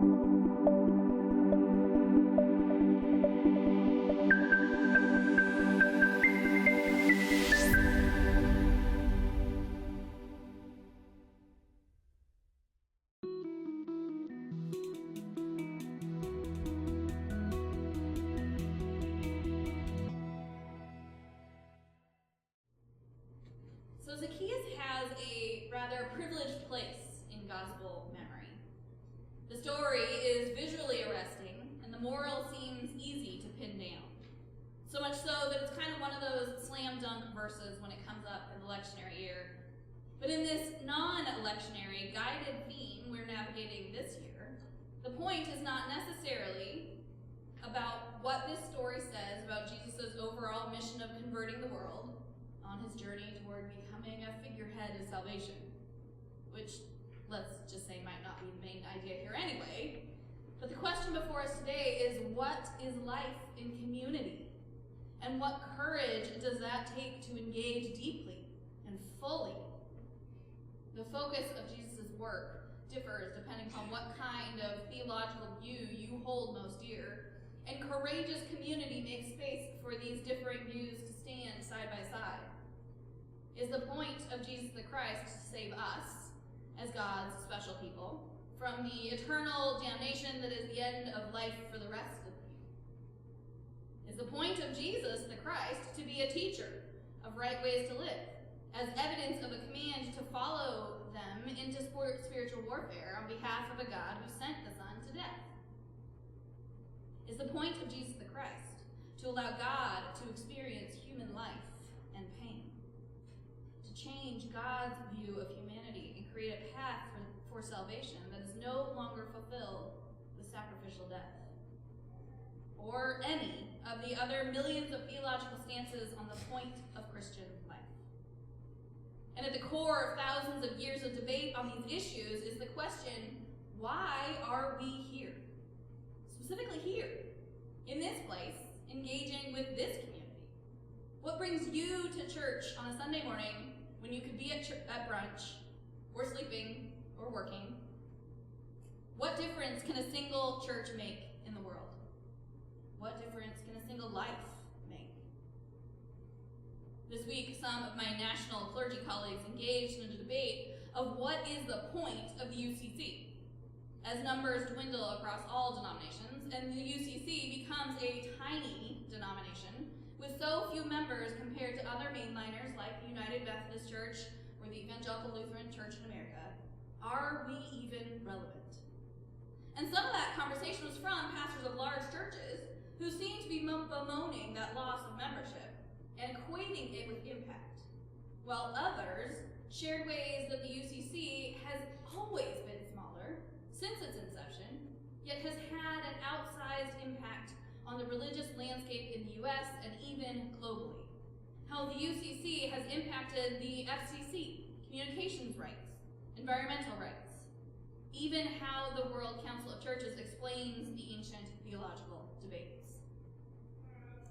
So Zacchaeus has a rather privileged place in gospel memory. The story is visually arresting, and the moral seems easy to pin down. So much so that it's kind of one of those slam dunk verses when it comes up in the lectionary year. But in this non-lectionary guided theme we're navigating this year, the point is not necessarily about what this story says about Jesus' overall mission of converting the world on his journey toward becoming a figurehead of salvation, which, let's just say, might not be the main idea here anyway. But the question before us today is, what is life in community? And what courage does that take to engage deeply and fully? The focus of Jesus' work differs depending on what kind of theological view you hold most dear, and courageous community makes space for these differing views to stand side by side. Is the point of Jesus the Christ to save us, as God's special people, from the eternal damnation that is the end of life for the rest of you? Is the point of Jesus the Christ to be a teacher of right ways to live, as evidence of a command to follow them into spiritual warfare on behalf of a God who sent the Son to death? Is the point of Jesus the Christ to allow God to experience human life and pain? Change God's view of humanity and create a path for salvation that is no longer fulfilled with sacrificial death? Or any of the other millions of theological stances on the point of Christian life? And at the core of thousands of years of debate on these issues is the question, why are we here? Specifically here, in this place, engaging with this community. What brings you to church on a Sunday morning when you could be at brunch, or sleeping, or working? What difference can a single church make in the world? What difference can a single life make? This week, some of my national clergy colleagues engaged in a debate of what is the point of the UCC, as numbers dwindle across all denominations, and the UCC becomes a tiny denomination with so few members compared to other mainliners like the United Methodist Church or the Evangelical Lutheran Church in America. Are we even relevant? And some of that conversation was from pastors of large churches who seemed to be bemoaning that loss of membership and equating it with impact, while others shared ways that the UCC has always been smaller since its inception, yet has had an outsized impact on the religious landscape in the US and even globally. How the UCC has impacted the FCC, communications rights, environmental rights, even how the World Council of Churches explains the ancient theological debates.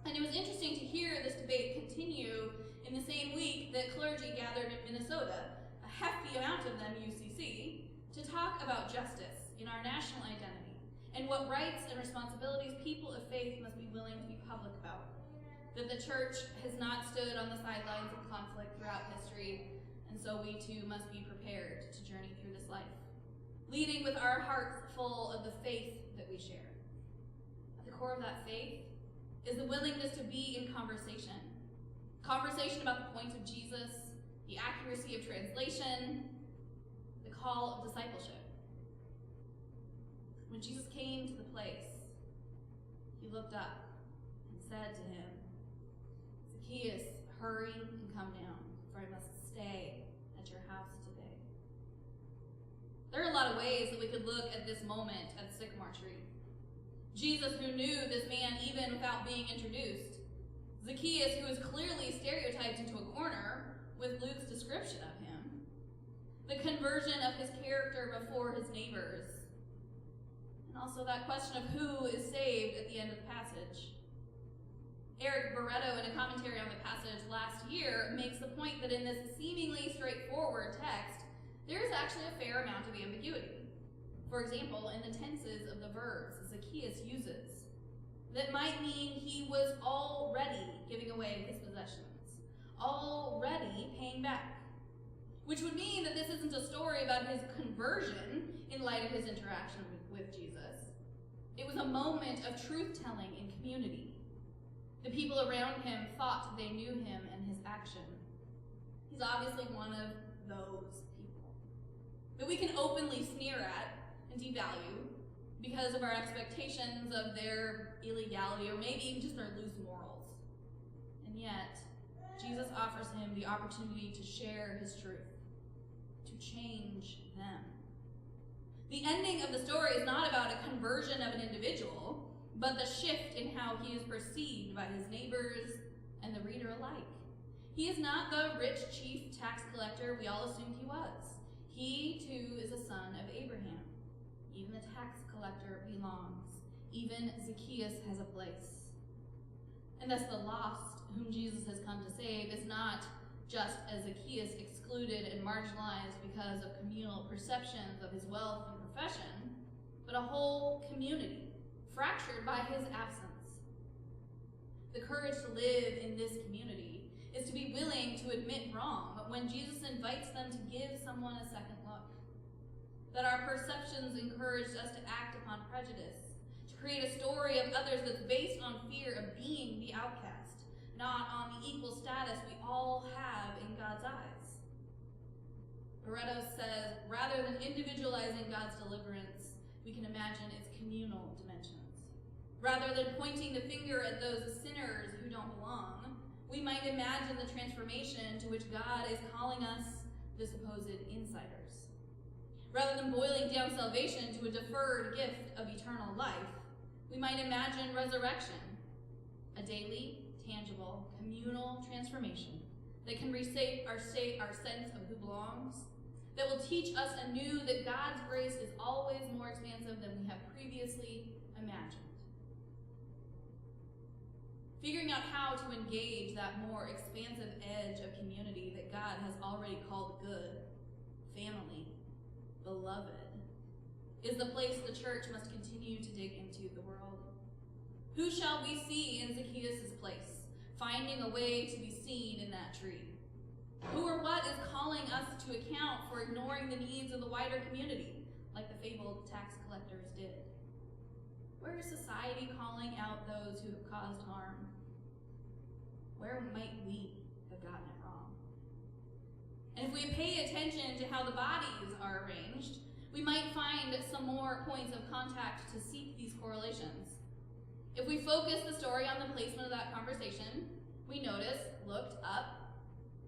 And it was interesting to hear this debate continue in the same week that clergy gathered in Minnesota, a hefty amount of them UCC, to talk about justice in our national identity, and what rights and responsibilities people of faith must be willing to be public about. That the church has not stood on the sidelines of conflict throughout history, and so we too must be prepared to journey through this life, leading with our hearts full of the faith that we share. At the core of that faith is the willingness to be in conversation. Conversation about the point of Jesus, the accuracy of translation, the call of discipleship. When Jesus came to the place, he looked up and said to him, "Zacchaeus, hurry and come down, for I must stay at your house today." There are a lot of ways that we could look at this moment at the sycamore tree. Jesus, who knew this man even without being introduced. Zacchaeus, who is clearly stereotyped into a corner with Luke's description of him. The conversion of his character before his neighbors. And also that question of who is saved at the end of the passage. Eric Barretto, in a commentary on the passage last year, makes the point that in this seemingly straightforward text, there is actually a fair amount of ambiguity. For example, in the tenses of the verbs Zacchaeus uses, that might mean he was already giving away his possessions, already paying back, which would mean that this isn't a story about his conversion in light of his interaction with Jesus. It was a moment of truth-telling in community. The people around him thought they knew him and his action. He's obviously one of those people that we can openly sneer at and devalue because of our expectations of their illegality or maybe even just their loose morals. And yet, Jesus offers him the opportunity to share his truth, to change them. The ending of the story is not about a conversion of an individual, but the shift in how he is perceived by his neighbors and the reader alike. He is not the rich chief tax collector we all assumed he was. He, too, is a son of Abraham. Even the tax collector belongs. Even Zacchaeus has a place. And thus the lost, whom Jesus has come to save, is not just as Zacchaeus excluded and marginalized because of communal perceptions of his wealth and profession, but a whole community fractured by his absence. The courage to live in this community is to be willing to admit wrong when Jesus invites them to give someone a second look. That our perceptions encouraged us to act upon prejudice, to create a story of others that's based on fear of being the outcast, not on the equal status we all have in God's eyes. Barreto says, rather than individualizing God's deliverance, we can imagine its communal dimensions. Rather than pointing the finger at those sinners who don't belong, we might imagine the transformation to which God is calling us, the supposed insiders. Rather than boiling down salvation to a deferred gift of eternal life, we might imagine resurrection, a daily, tangible, communal transformation that can reshape our sense of who belongs, that will teach us anew that God's grace is always more expansive than we have previously imagined. Figuring out how to engage that more expansive edge of community that God has already called good, family, beloved, is the place the church must continue to dig into the world. Who shall we see in Zacchaeus' place, finding a way to be seen in that tree? Who or what is calling us to account for ignoring the needs of the wider community, like the fabled tax collectors did? Where is society calling out those who have caused harm? Where might we have gotten it wrong? And if we pay attention to how the bodies are arranged, we might find some more points of contact to seek these correlations. If we focus the story on the placement of that conversation, we notice, looked up,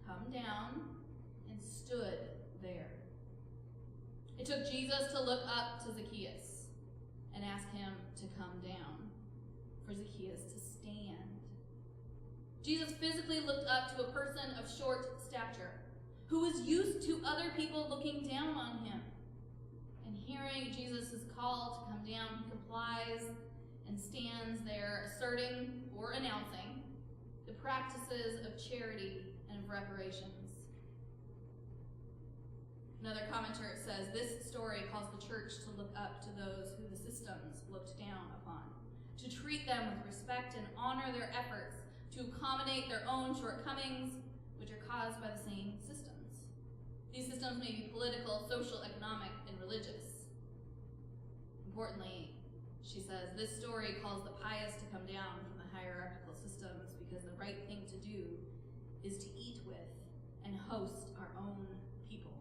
come down, and stood there. It took Jesus to look up to Zacchaeus and ask him to come down, for Zacchaeus to stand. Jesus physically looked up to a person of short stature, who was used to other people looking down on him. And hearing Jesus' call to come down, he complies and stands there asserting or announcing the practices of charity and of reparations. Another commentator says, this story calls the church to look up to those who the systems looked down upon, to treat them with respect and honor their efforts to accommodate their own shortcomings, which are caused by the same systems. These systems may be political, social, economic, and religious. Importantly, she says, this story calls the pious to come down from the hierarchical systems because the right thing to do is to eat with and host our own people.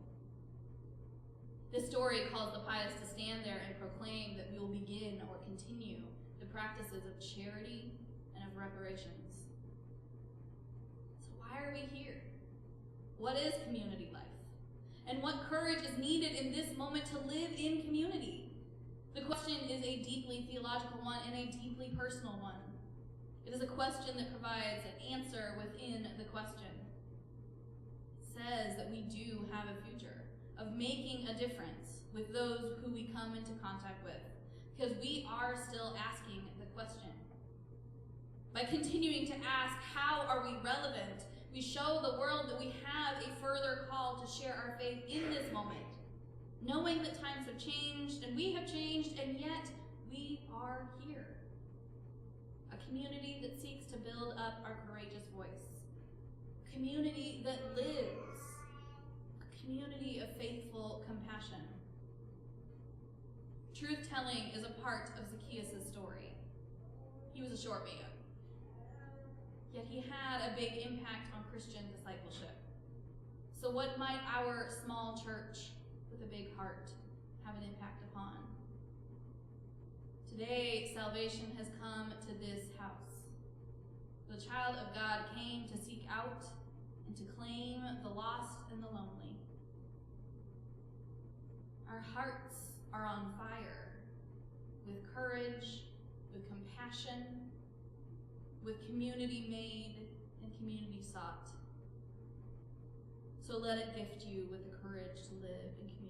This story calls the pious to stand there and proclaim that we will begin or continue the practices of charity and of reparations. So why are we here? What is community life? And what courage is needed in this moment to live in community? The question is a deeply theological one and a deeply personal one. It is a question that provides an answer within the question. It says that we do have a future of making a difference with those who we come into contact with, because we are still asking the question. By continuing to ask, how are we relevant, we show the world that we have a further call to share our faith in this moment, knowing that times have changed and we have changed, and yet we are here. A community that seeks to build up our courageous voice. A community that lives. A community of faithful compassion. Truth-telling is a part of Zacchaeus' story. He was a short man, yet he had a big impact on Christian discipleship. So what might our small church with a big heart have an impact upon? Today, salvation has come to this house. The child of God came to seek out and to claim the lost and the lonely. Our hearts are on fire with courage, with compassion, with community made and community sought. So let it gift you with the courage to live in community.